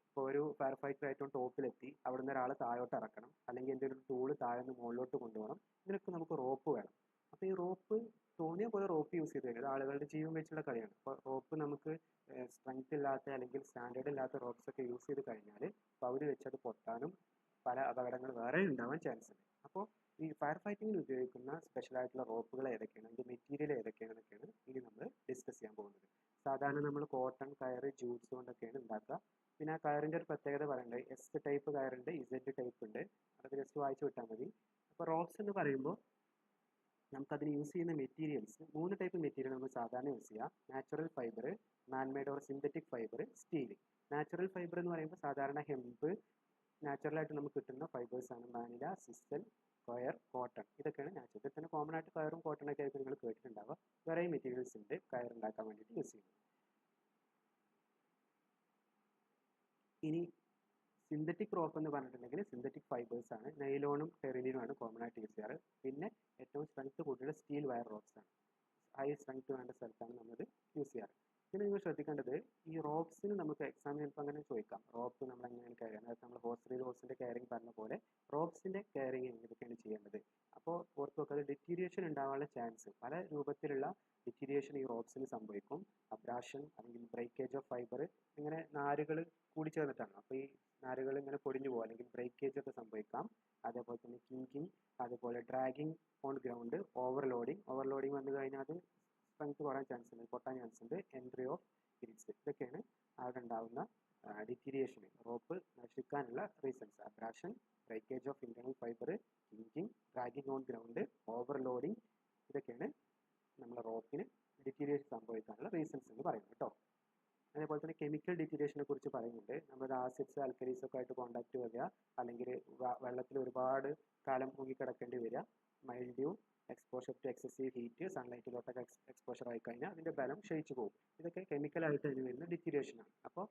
ഇപ്പോൾ ഒരു ഫയർ ഫൈറ്റർ ഏറ്റവും ടോപ്പിലെത്തി അവിടെ നിന്ന് ഒരാൾ താഴോട്ട് ഇറക്കണം, അല്ലെങ്കിൽ എന്തെങ്കിലും ഒരു ടൂള് താഴെ നിന്ന് മുകളിലോട്ട് കൊണ്ടുപോകണം, ഇതിനൊക്കെ നമുക്ക് റോപ്പ് വേണം. അപ്പോൾ ഈ റോപ്പ് തോന്നിയ പോലെ റോപ്പ് യൂസ് ചെയ്ത് കഴിഞ്ഞാൽ ആളുകളുടെ ജീവൻ വെച്ചുള്ള കളിയാണ്. അപ്പോൾ റോപ്പ് നമുക്ക് സ്ട്രെങ്ത് ഇല്ലാത്ത അല്ലെങ്കിൽ സ്റ്റാൻഡേർഡ് ഇല്ലാത്ത റോപ്സ് ഒക്കെ യൂസ് ചെയ്ത് കഴിഞ്ഞാൽ പകുതി വെച്ചത് പൊട്ടാനും പല അപകടങ്ങൾ വേറെ ഉണ്ടാവാൻ ചാൻസ് ഉണ്ട്. അപ്പോൾ ഈ ഫയർ ഫൈറ്റിങ്ങിന് ഉപയോഗിക്കുന്ന സ്പെഷ്യലായിട്ടുള്ള റോപ്പുകൾ ഏതൊക്കെയാണ്, അതിൻ്റെ മെറ്റീരിയൽ ഏതൊക്കെയാണെന്നൊക്കെയാണ് ഇനി നമ്മൾ ഡിസ്കസ് ചെയ്യാൻ പോകുന്നത്. സാധാരണ നമ്മൾ കോട്ടൺ കയർ, ജൂട്ട്സ് കൊണ്ടൊക്കെയാണ് ഉണ്ടാക്കുക. പിന്നെ ആ കയറിൻ്റെ ഒരു പ്രത്യേകത പറയേണ്ടത്, എസ് ടൈപ്പ് കയറുണ്ട്, ഇസെഡ് ടൈപ്പ് ഉണ്ട്, അതൊക്കെ ജസ്റ്റ് വായിച്ചു വിട്ടാൽ മതി. അപ്പോൾ റോപ്സ് എന്ന് പറയുമ്പോൾ നമുക്കതിന് യൂസ് ചെയ്യുന്ന മെറ്റീരിയൽസ് 3 ടൈപ്പ് മെറ്റീരിയൽ നമ്മൾ സാധാരണ യൂസ് ചെയ്യുക. Natural fibre, man-made or synthetic fibre, steel. Natural fibre എന്ന് പറയുമ്പോൾ സാധാരണ ഹെമ്പ്, നാച്ചുറലായിട്ട് നമുക്ക് കിട്ടുന്ന ഫൈബേഴ്സാണ്. മാനില, സിസ്റ്റൽ, കൊയർ, കോട്ടൺ, ഇതൊക്കെയാണ് നാച്ചുറൽ. ഇതിൽ തന്നെ കോമൺ ആയിട്ട് കയറും കോട്ടണൊക്കെ ആയിട്ട് നിങ്ങൾ കേട്ടിട്ടുണ്ടാവുക. വേറെ മെറ്റീരിയൽസ് ഉണ്ട് കയർ ഉണ്ടാക്കാൻ വേണ്ടിയിട്ട് യൂസ് ചെയ്യുന്നത്. ഇനി സിന്തറ്റിക് റോപ്പ് എന്ന് പറഞ്ഞിട്ടുണ്ടെങ്കിൽ സിന്തറ്റിക് ഫൈബേഴ്സ് ആണ്, നൈലോണും ടെറിലിനുമാണ് കോമൺ ആയിട്ട് യൂസ് ചെയ്യാറ്. പിന്നെ ഏറ്റവും സ്ട്രെങ്ത് കൂട്ടിയുള്ള സ്റ്റീൽ വയർ റോപ്സ് ആണ്, ഹൈ സ്ട്രെങ്ത് വേണ്ട സ്ഥലത്താണ് നമ്മളത് യൂസ് ചെയ്യാറ്. പിന്നെ നിങ്ങൾ ശ്രദ്ധിക്കേണ്ടത് ഈ റോപ്സിന് നമുക്ക് എക്സാമിന് ചിലപ്പോൾ അങ്ങനെ ചോദിക്കാം. റോപ്പ് നമ്മൾ എങ്ങനെയാണ് കെയർ ചെയ്യുന്നത്? അതായത് നമ്മൾ ഹോസിന്റെ കെയറിങ് പറഞ്ഞ പോലെ റോപ്സിന്റെ കെയറിങ് എന്തൊക്കെയാണ് ചെയ്യേണ്ടത്? അപ്പോൾ ഓർത്ത് വെക്കുക, ഡിറ്റീരിയേഷൻ ഉണ്ടാവാനുള്ള ചാൻസ്, പല രൂപത്തിലുള്ള ഡിറ്റീരിയേഷൻ ഈ റോപ്സിന് സംഭവിക്കും. അബ്രാഷൻ അല്ലെങ്കിൽ ബ്രേക്കേജ് ഓഫ് ഫൈബർ, ഇങ്ങനെ നാരുകൾ കൂടി ചേർന്നിട്ടാണ്. അപ്പോൾ ഈ നാരുകൾ ഇങ്ങനെ പൊടിഞ്ഞു പോകും, അല്ലെങ്കിൽ ബ്രേക്കേജ് ഒക്കെ സംഭവിക്കാം. അതേപോലെ തന്നെ കിങ്കിങ്, അതുപോലെ ഡ്രാഗിങ് ഓൺ ഗ്രൗണ്ട്, ഓവർലോഡിങ് വന്നു കഴിഞ്ഞാൽ അത് സ്ട്രെങ്ത് കുറയാൻ ചാൻസ് ഉണ്ട്, പൊട്ടാൻ ചാൻസ് ഉണ്ട്. എൻട്രി ഓഫ് ഗ്രിഡ്സ്, ഇതൊക്കെയാണ് അവിടെ ഉണ്ടാകുന്ന ഡിറ്റീരിയേഷൻ, റോപ്പ് നശിക്കാനുള്ള reasons. Abrasion, breakage of internal fibre, kinking, dragging on ground, overloading, ഇതൊക്കെയാണ് നമ്മളെ റോപ്പിന് ഡിറ്റീരിയേഷൻ സംഭവിക്കാനുള്ള റീസൺസ് എന്ന് പറയുന്നത് കേട്ടോ. അതേപോലെ തന്നെ കെമിക്കൽ ഡിറ്റീരിയേഷനെ കുറിച്ച് പറയുന്നുണ്ട്. നമ്മുടെ ആസിഡ്സ് ആൽക്കലീസ് ഒക്കെ ആയിട്ട് കോണ്ടാക്ട് വരിക, അല്ലെങ്കിൽ വെള്ളത്തിൽ ഒരുപാട് കാലം മുങ്ങിക്കിടക്കേണ്ടി വരിക, mildew, exposure to excessive heat, സൺലൈറ്റിലോട്ടൊക്കെ എക്സ്പോഷർ ആയി കഴിഞ്ഞാൽ അതിൻ്റെ ബലം ക്ഷയിച്ചു പോകും. ഇതൊക്കെ കെമിക്കലായിട്ട് അതിന് വരുന്ന ഡിറ്റീരിയേഷനാണ്. അപ്പോൾ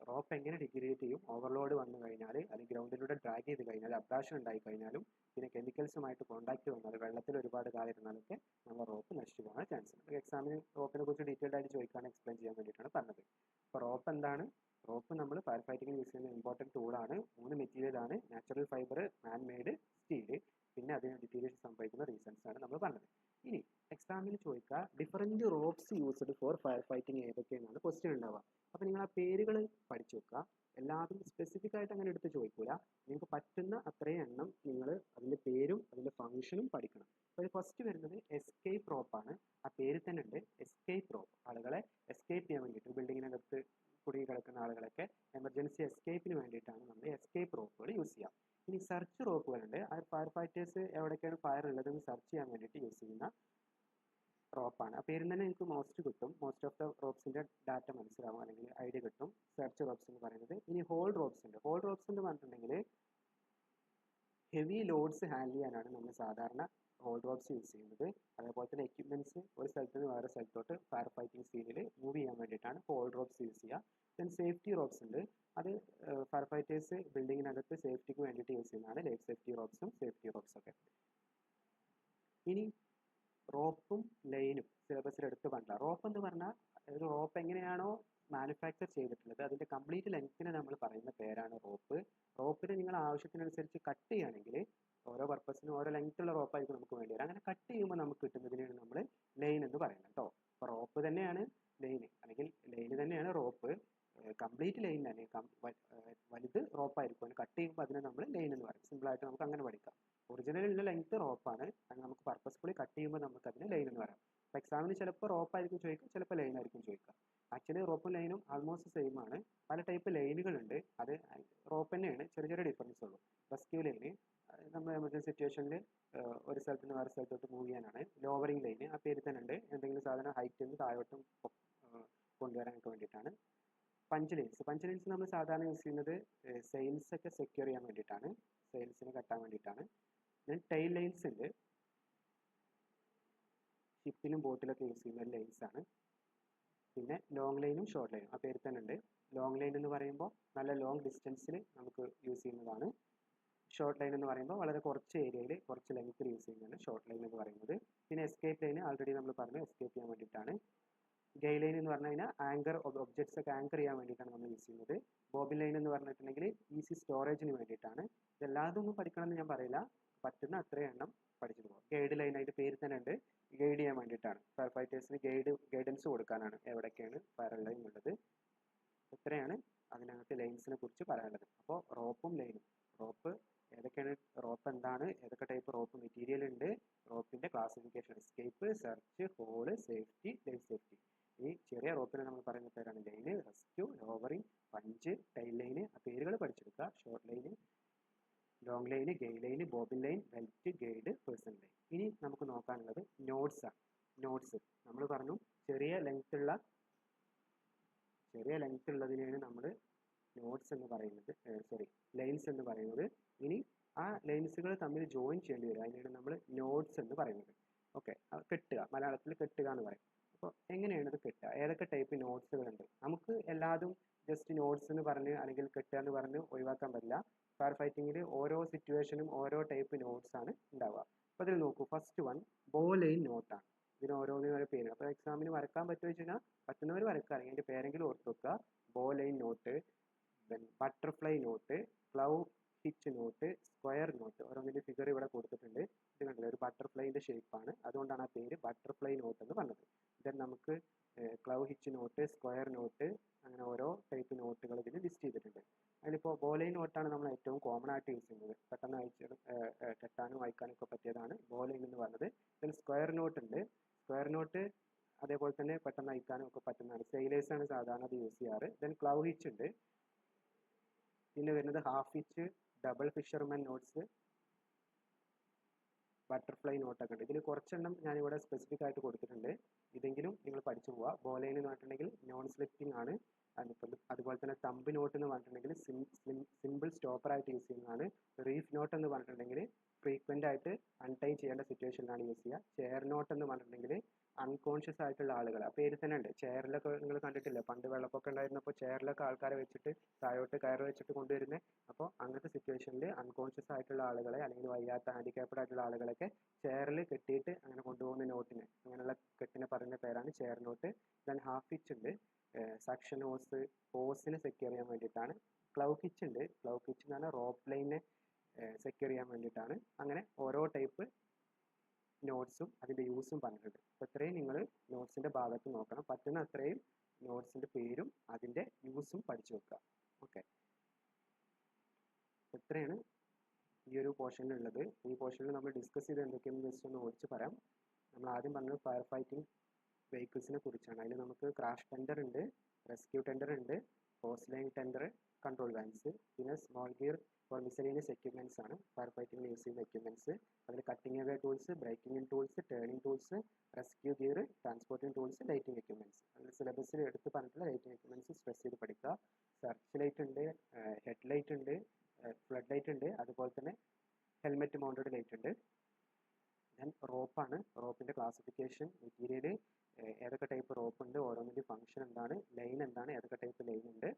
റോപ്പ് എങ്ങനെ ഡിറ്റീരിയേറ്റ് ചെയ്യും? ഓവർലോഡ് വന്നു കഴിഞ്ഞാൽ, അല്ലെങ്കിൽ ഗ്രൗണ്ടിലൂടെ ഡ്രാഗ് ചെയ്ത് കഴിഞ്ഞാൽ, അബ്രാഷൻ ഉണ്ടായി കഴിഞ്ഞാലും, പിന്നെ കെമിക്കൽസുമായിട്ട് കോണ്ടാക്ട് വന്നാൽ, വെള്ളത്തിൽ ഒരുപാട് കാലം ഇരുന്നാലൊക്കെ നമ്മുടെ റോപ്പ് നശിച്ചു പോകാൻ ചാൻസ് ഉണ്ട്. എക്സാമിന് റോപ്പിനെ കുറിച്ച് ഡീറ്റെയിൽഡ് ആയിട്ട് ചോദിക്കാൻ എക്സ്പ്ലെയിൻ ചെയ്യാൻ വേണ്ടിയിട്ടാണ് പറഞ്ഞത്. അപ്പോൾ റോപ്പ് എന്താണ്? റോപ്പ് നമ്മൾ ഫയർ ഫൈറ്റിംഗിൽ യൂസ് ചെയ്യുന്ന ഇമ്പോർട്ടൻറ്റ് ടൂളാണ്. 3 മെറ്റീരിയലാണ്: നാച്ചുറൽ ഫൈബർ, മാൻ മെയ്ഡ്, സ്റ്റീൽ. പിന്നെ അതിന് ഡിറ്റീരിയേഷൻ സംഭവിക്കുന്ന റീസൺസ് ആണ് നമ്മൾ പറഞ്ഞത്. ഇനി എക്സാമിന് ചോദിക്കുക, different ropes used for fire fighting ഏതൊക്കെയെന്നാണ് ക്വസ്റ്റ്യൻ ഉണ്ടാവുക. അപ്പോൾ നിങ്ങൾ ആ പേരുകൾ പഠിച്ചു വെക്കുക. എല്ലാതും സ്പെസിഫിക് ആയിട്ട് അങ്ങനെ എടുത്ത് ചോദിക്കില്ല. നിങ്ങൾക്ക് പറ്റുന്ന അത്രയും എണ്ണം നിങ്ങൾ അതിൻ്റെ പേരും അതിൻ്റെ ഫംഗ്ഷനും പഠിക്കണം. അപ്പോൾ ഫസ്റ്റ് വരുന്നത് എസ്കേപ്പ് റോപ്പാണ്. ആ പേര് തന്നെ ഉണ്ട്, എസ്കേപ്പ് റോപ്പ്. ആളുകളെ എസ്കേപ്പ് ചെയ്യാൻ വേണ്ടിയിട്ട്, ബിൽഡിങ്ങിനകത്ത് കുടുങ്ങി കിടക്കുന്ന ആളുകളൊക്കെ എമർജൻസി എസ്കേപ്പിന് വേണ്ടിയിട്ടാണ് നമ്മൾ എസ്കേപ്പ് റോപ്പുകൾ യൂസ് ചെയ്യുക. ഇനി സെർച്ച് റോപ്പുകളുണ്ട്. അത് ഫയർ ഫൈറ്റേഴ്സ് എവിടേക്കാണ് ഫയർ ഉള്ളതെന്ന് സെർച്ച് ചെയ്യാൻ വേണ്ടിയിട്ട് യൂസ് ചെയ്യുന്ന റോപ്പാണ്. ആ പേരിൽ തന്നെ എനിക്ക് മോസ്റ്റ് കിട്ടും, മോസ്റ്റ് ഓഫ് ദ റോപ്സിൻ്റെ ഡാറ്റ മനസ്സിലാവും, അല്ലെങ്കിൽ ഐഡിയ കിട്ടും. സെർച്ച് റോപ്സ് എന്ന് പറയുന്നത്. ഇനി ഹോൾഡ് റോപ്സ് ഉണ്ട്. ഹോൾഡ് റോപ്സ് എന്ന് പറഞ്ഞിട്ടുണ്ടെങ്കിൽ ഹെവി ലോഡ്സ് ഹാൻഡിൽ ചെയ്യാനാണ് നമ്മൾ സാധാരണ ഹോൾഡ് റോപ്സ് യൂസ് ചെയ്യുന്നത്. അതേപോലെ തന്നെ എക്യുപ്മെൻറ്റ്സ് ഒരു സ്ഥലത്ത് നിന്ന് വേറെ സ്ഥലത്തോട്ട് ഫയർ ഫൈറ്റിംഗ് സീനിൽ മൂവ് ചെയ്യാൻ വേണ്ടിയിട്ടാണ് ഹോൾഡ് റോപ്സ് യൂസ് ചെയ്യുക. ദെൻ സേഫ്റ്റി റോപ്സ് ഉണ്ട്. അത് ഫയർ ഫൈറ്റേഴ്സ് ബിൽഡിങ്ങിനകത്ത് സേഫ്റ്റിക്ക് വേണ്ടിയിട്ട് യൂസ് ചെയ്യുന്നതാണ് ലൈഫ് സേഫ്റ്റി റോപ്സും സേഫ്റ്റി റോപ്സൊക്കെ. ഇനി റോപ്പും ലൈനും സിലബസിൽ എടുത്ത് പറഞ്ഞ, റോപ്പ് എന്ന് പറഞ്ഞാൽ ഒരു റോപ്പ് എങ്ങനെയാണോ മാനുഫാക്ചർ ചെയ്തിട്ടുള്ളത് അതിൻ്റെ കംപ്ലീറ്റ് ലെങ്ത്തിനെ നമ്മൾ പറയുന്ന പേരാണ് റോപ്പ്. റോപ്പിന് നിങ്ങൾ ആവശ്യത്തിനനുസരിച്ച് കട്ട് ചെയ്യുകയാണെങ്കിൽ, ഓരോ പർപ്പസിനും ഓരോ ലെങ്ത്തുള്ള റോപ്പായിരിക്കും നമുക്ക് വേണ്ടി വരും. അങ്ങനെ കട്ട് ചെയ്യുമ്പോൾ നമുക്ക് കിട്ടുന്നതിനാണ് നമ്മൾ ലൈൻ എന്ന് പറയുന്നത് കേട്ടോ. അപ്പോൾ റോപ്പ് തന്നെയാണ് ലൈൻ, അല്ലെങ്കിൽ ലൈൻ തന്നെയാണ് റോപ്പ്. കംപ്ലീറ്റ് ലൈൻ തന്നെ വലുത് റോപ്പായിരിക്കും. അതിന് കട്ട് ചെയ്യുമ്പോൾ അതിനെ നമ്മൾ ലൈൻ എന്ന് പറയും. സിമ്പിളായിട്ട് നമുക്ക് അങ്ങനെ പഠിക്കാം. ഒറിജിനലുള്ള ലെങ്ത്ത് റോപ്പാണ്, അത് നമുക്ക് പർപ്പസ്ഫുള്ളി കട്ട് ചെയ്യുമ്പോൾ നമുക്ക് അതിന് ലൈൻ എന്ന് പറയാം. അപ്പോൾ എക്സാമിന് ചിലപ്പോൾ റോപ്പായിരിക്കും ചോദിക്കുക, ചിലപ്പോൾ ലൈൻ ആയിരിക്കും ചോദിക്കുക. ആക്ച്വലി റോപ്പും ലൈനും ആൾമോസ്റ്റ് സെയിം ആണ്. പല ടൈപ്പ് ലൈനുകളുണ്ട്. അത് റോപ്പ് തന്നെയാണ്, ചെറിയ ചെറിയ ഡിഫറൻസ് ഉള്ളൂ. റെസ്ക്യൂ ലൈന് നമ്മൾ എമർജൻസി സിറ്റുവേഷനിൽ ഒരു സ്ഥലത്ത് നിന്ന് വേറെ സ്ഥലത്തോട്ട് മൂവ് ചെയ്യാനാണ്. ലോവറിംഗ് ലൈന് ആ പേര് തന്നെ ഉണ്ട്, എന്തെങ്കിലും സാധനം ഹൈറ്റിൽ നിന്ന് താഴോട്ടും കൊണ്ടുവരാനൊക്കെ വേണ്ടിയിട്ടാണ്. പഞ്ച് ലൈൻസ് നമ്മൾ സാധാരണ യൂസ് ചെയ്യുന്നത് സെയിൽസ് ഒക്കെ സെക്യൂർ ചെയ്യാൻ വേണ്ടിയിട്ടാണ്, സെയിൽസിനെ കെട്ടാൻ വേണ്ടിയിട്ടാണ്. ദെൻ ടെയിൽ ലൈൻസ് ഉണ്ട്, ഷിപ്പിലും ബോട്ടിലൊക്കെ യൂസ് ചെയ്യുന്ന ലൈൻസ് ആണ്. പിന്നെ ലോങ് ലൈനും ഷോർട്ട് ലൈനും ആ പേര് തന്നെ ഉണ്ട്. ലോങ് ലൈൻ എന്ന് പറയുമ്പോൾ നല്ല ലോങ് ഡിസ്റ്റൻസിൽ നമുക്ക് യൂസ് ചെയ്യുന്നതാണ്. ഷോർട്ട് ലൈൻ എന്ന് പറയുമ്പോൾ വളരെ കുറച്ച് ഏരിയയിൽ കുറച്ച് ലെങ്ത്തിൽ യൂസ് ചെയ്യുന്നതാണ് ഷോർട്ട് ലൈൻ എന്ന് പറയുന്നത്. പിന്നെ എസ്കേപ്പ് ലൈൻ ആൾറെഡി നമ്മൾ പറഞ്ഞു, എസ്കേപ്പ് ചെയ്യാൻ വേണ്ടിയിട്ടാണ്. ഗൈ ലൈൻ എന്ന് പറഞ്ഞു കഴിഞ്ഞാൽ ആങ്കർ ഒബ്ജക്ട്സ് ഒക്കെ ആങ്കർ ചെയ്യാൻ വേണ്ടിയിട്ടാണ് നമ്മൾ യൂസ് ചെയ്യുന്നത്. ബോബിൻ ലൈൻ എന്ന് പറഞ്ഞിട്ടുണ്ടെങ്കിൽ ഈസി സ്റ്റോറേജിന് വേണ്ടിയിട്ടാണ്. ഇതെല്ലാതൊന്നും പഠിക്കണമെന്ന് ഞാൻ പറയില്ല, പറ്റുന്ന അത്രയും എണ്ണം പഠിച്ചിട്ട് പോകും. ഗൈഡ് ലൈൻ ആയിട്ട് പേര് തന്നെ ഉണ്ട്, ഗൈഡ് ചെയ്യാൻ വേണ്ടിയിട്ടാണ്. ഫയർ ഫൈറ്റേഴ്സിന് ഗൈഡൻസ് കൊടുക്കാനാണ് എവിടേക്കാണ് ഫയർ ലൈൻ ഉള്ളത്. ഇത്രയാണ് അതിനകത്ത് ലൈൻസിനെ കുറിച്ച് പറയാനുള്ളത്. അപ്പോൾ റോപ്പും ലൈനും, റോപ്പ് ഏതൊക്കെയാണ്, റോപ്പ് എന്താണ്, ഏതൊക്കെ ടൈപ്പ് റോപ്പ് മെറ്റീരിയൽ ഉണ്ട്, റോപ്പിൻ്റെ classification, escape, search, haul, safety, life safety. ഈ ചെറിയ റോപ്പിനെ നമ്മൾ പറയുന്ന പേരാണ് line, rescue, lowering, punch, tail line. ആ പേരുകൾ പഠിച്ചെടുക്കുക. Short line, long line, guy line, bobbin line, belt, guide, person line. ഇനി നമുക്ക് നോക്കാനുള്ളത് നോട്ട്സ് ആണ്. നോട്ട്സ് നമ്മൾ പറഞ്ഞു ചെറിയ ലെങ്ത് ഉള്ളതിനെയാണ് നമ്മൾ നോട്ട്സ് എന്ന് പറയുന്നത്, ലൈൻസ് എന്ന് പറയുന്നത്. ഇനി ആ ലൈൻസുകൾ തമ്മിൽ ജോയിൻ ചെയ്യേണ്ടി വരും, അതിനാണ് നമ്മൾ നോട്ട്സ് എന്ന് പറയുന്നത്. ഓക്കെ, കെട്ടുക, മലയാളത്തിൽ കെട്ടുക എന്ന് പറയും. അപ്പോൾ എങ്ങനെയാണ് ഇത് കെട്ടുക, ഏതൊക്കെ ടൈപ്പ് നോട്ട്സുകളുണ്ട്? നമുക്ക് എല്ലാതും ജസ്റ്റ് നോട്ട്സ് എന്ന് പറഞ്ഞ് അല്ലെങ്കിൽ കെട്ടുക എന്ന് പറഞ്ഞ് ഒഴിവാക്കാൻ പറ്റില്ല. ഫയർ ഫൈറ്റിങ്ങിൽ ഓരോ സിറ്റുവേഷനും ഓരോ ടൈപ്പ് നോട്ട്സ് ആണ് ഉണ്ടാവുക. അപ്പോൾ ഇതിൽ നോക്കൂ, ഫസ്റ്റ് വൺ ബോ ലൈൻ നോട്ടാണ്. ഇത് ഇതിന് ഓരോന്നിനും ഓരോ പേര്. അപ്പോൾ എക്സാമിന് വരക്കാൻ പറ്റുമോ വെച്ച് കഴിഞ്ഞാൽ പറ്റുന്നവർ വരക്കുക, അല്ലെങ്കിൽ അതിൻ്റെ പേരെങ്കിലും ഓർത്ത് വെക്കുക. Bowline knot, then butterfly knot, clove hitch knot, square knot. ഓരോന്നിൻ്റെ ഫിഗർ ഇവിടെ കൊടുത്തിട്ടുണ്ട്. ഇത് കണ്ടില്ല, ഒരു ബട്ടർഫ്ലൈൻ്റെ ഷേപ്പാണ്, അതുകൊണ്ടാണ് ആ പേര് ബട്ടർഫ്ലൈ നോട്ട് എന്ന് പറഞ്ഞത്. ദെൻ നമുക്ക് ക്ലൗ ഹിച്ച് നോട്ട്, സ്ക്വയർ നോട്ട്, അങ്ങനെ ഓരോ ടൈപ്പ് നോട്ടുകൾ ഇതിൽ ലിസ്റ്റ് ചെയ്തിട്ടുണ്ട്. അതിലിപ്പോൾ ബോലൈൻ നോട്ടാണ് നമ്മൾ ഏറ്റവും കോമൺ ആയിട്ട് യൂസ് ചെയ്യുന്നത്, പെട്ടെന്ന് കെട്ടാനും വായിക്കാനും ഒക്കെ പറ്റിയതാണ് ബോലൈൻ എന്ന് പറഞ്ഞത്. ദെൻ സ്ക്വയർ നോട്ട് ഉണ്ട്. സ്ക്വയർ നോട്ട് അതേപോലെ തന്നെ പെട്ടെന്ന് അയക്കാനും ഒക്കെ പറ്റുന്നതാണ്. സെയിലേഴ്സാണ് സാധാരണ അത് യൂസ് ചെയ്യാറ്. ദെൻ ക്ലൗ ഹിച്ച് ഉണ്ട്. പിന്നെ വരുന്നത് half hitch, double fisherman knots, butterfly നോട്ടൊക്കെ ഉണ്ട്. ഇതിൽ കുറച്ചെണ്ണം ഞാനിവിടെ സ്പെസിഫിക് ആയിട്ട് കൊടുത്തിട്ടുണ്ട്, ഇതെങ്കിലും നിങ്ങൾ പഠിച്ചു പോവുക. ബോലൈൻ എന്ന് പറഞ്ഞിട്ടുണ്ടെങ്കിൽ നോൺ സ്ലിപ്പിംഗ് ആണ്. അതുപോലെ തന്നെ തമ്പ് നോട്ട് എന്ന് പറഞ്ഞിട്ടുണ്ടെങ്കിൽ സിമ്പിൾ സ്റ്റോപ്പർ ആയിട്ട് യൂസ് ചെയ്യുന്നതാണ്. റീഫ് നോട്ട് എന്ന് പറഞ്ഞിട്ടുണ്ടെങ്കിൽ ഫ്രീക്വൻ്റ് ആയിട്ട് അൺടൈം ചെയ്യേണ്ട സിറ്റുവേഷനിലാണ് യൂസ് ചെയ്യുക. ചെയർ നോട്ട് എന്ന് പറഞ്ഞിട്ടുണ്ടെങ്കിൽ അൺകോൺഷ്യസ് ആയിട്ടുള്ള ആളുകൾ, ആ പേര് തന്നെ ഉണ്ട്. ചെയറിലൊക്കെ നിങ്ങൾ കണ്ടിട്ടില്ലേ, പണ്ട് വെള്ളപ്പൊക്കം ഉണ്ടായിരുന്നപ്പോൾ ചെയറിലൊക്കെ ആൾക്കാരെ വെച്ചിട്ട് താഴോട്ട് കയറ് വെച്ചിട്ട് കൊണ്ടുവരുന്നത്. അപ്പോൾ അങ്ങനത്തെ സിറ്റുവേഷനിൽ അൺകോൺഷ്യസ് ആയിട്ടുള്ള ആളുകളെ, അല്ലെങ്കിൽ വയ്യാത്ത ഹാൻഡിക്യാപ്ഡ് ആയിട്ടുള്ള ആളുകളൊക്കെ ചെയറിൽ കെട്ടിയിട്ട് അങ്ങനെ കൊണ്ടുപോകുന്ന നോട്ടിന്, അങ്ങനെയുള്ള കെട്ടിനെ പറയുന്ന പേരാണ് chair knot. Then half hitch ഉണ്ട്, സക്ഷൻ ഹോസിനെ സെക്യൂർ ചെയ്യാൻ വേണ്ടിയിട്ടാണ്. ക്ലൗ ഹിച്ച് ഉണ്ട്. ക്ലൗ ഹിച്ച് എന്ന് പറഞ്ഞാൽ റോപ്പ് ലൈനെ സെക്യൂർ ചെയ്യാൻ വേണ്ടിയിട്ടാണ്. അങ്ങനെ ഓരോ ടൈപ്പ് നോട്ട്സും അതിൻ്റെ യൂസും പറഞ്ഞിട്ടുണ്ട്. അപ്പോൾ ഇത്രയും നിങ്ങൾ നോട്ട്സിൻ്റെ ഭാഗത്ത് നോക്കണം. പറ്റുന്ന അത്രയും നോട്ട്സിൻ്റെ പേരും അതിൻ്റെ യൂസും പഠിച്ചു വെക്കുക. ഓക്കെ, ഇത്രയാണ് ഈ ഒരു പോർഷനിലുള്ളത്. ഈ പോർഷനിൽ നമ്മൾ ഡിസ്കസ് ചെയ്ത് എന്തൊക്കെയാണെന്ന് ജസ്റ്റ് ഒന്ന് ഓടിച്ച് പറയാം. നമ്മൾ ആദ്യം പറഞ്ഞത് ഫയർ ഫൈറ്റിംഗ് വെഹിക്കിൾസിനെ കുറിച്ചാണ്. അതിൽ നമുക്ക് ക്രാഷ് ടെൻഡർ ഉണ്ട്, റെസ്ക്യൂ ടെൻഡർ ഉണ്ട്, hose line tender, control vans, പിന്നെ small gear for miscellaneous equipments ആണ് ഫയർ ഫൈറ്റിംഗ് യൂസ് ചെയ്യുന്ന എക്യുപ്മെൻറ്റ്സ്. അതിൽ cutting away tools, breaking in tools, turning tools, rescue gear, transporting tools, lighting equipments. അതിൽ സിലബസിൽ എടുത്ത് പറഞ്ഞിട്ടുള്ള ലൈറ്റിംഗ് എക്യുപ്മെൻറ്റ്സ് സ്ട്രെസ് ചെയ്ത് പഠിക്കുക. സെർച്ച് ലൈറ്റ് ഉണ്ട്, ഹെഡ് ലൈറ്റ് ഉണ്ട്, ഫ്ലഡ് ലൈറ്റ് ഉണ്ട്, അതുപോലെ തന്നെ ഹെൽമെറ്റ് മൗണ്ടഡ് ലൈറ്റ് ഉണ്ട്. ദെൻ റോപ്പാണ്. റോപ്പിൻ്റെ ക്ലാസിഫിക്കേഷൻ, മെറ്റീരിയൽ, ഏതൊക്കെ ടൈപ്പ് റോപ്പ് ഉണ്ട്, ഓരോന്നിൻ്റെ ഫംഗ്ഷൻ എന്താണ്, ലൈൻ എന്താണ്, ഏതൊക്കെ ടൈപ്പ് ലൈൻ ഉണ്ട്,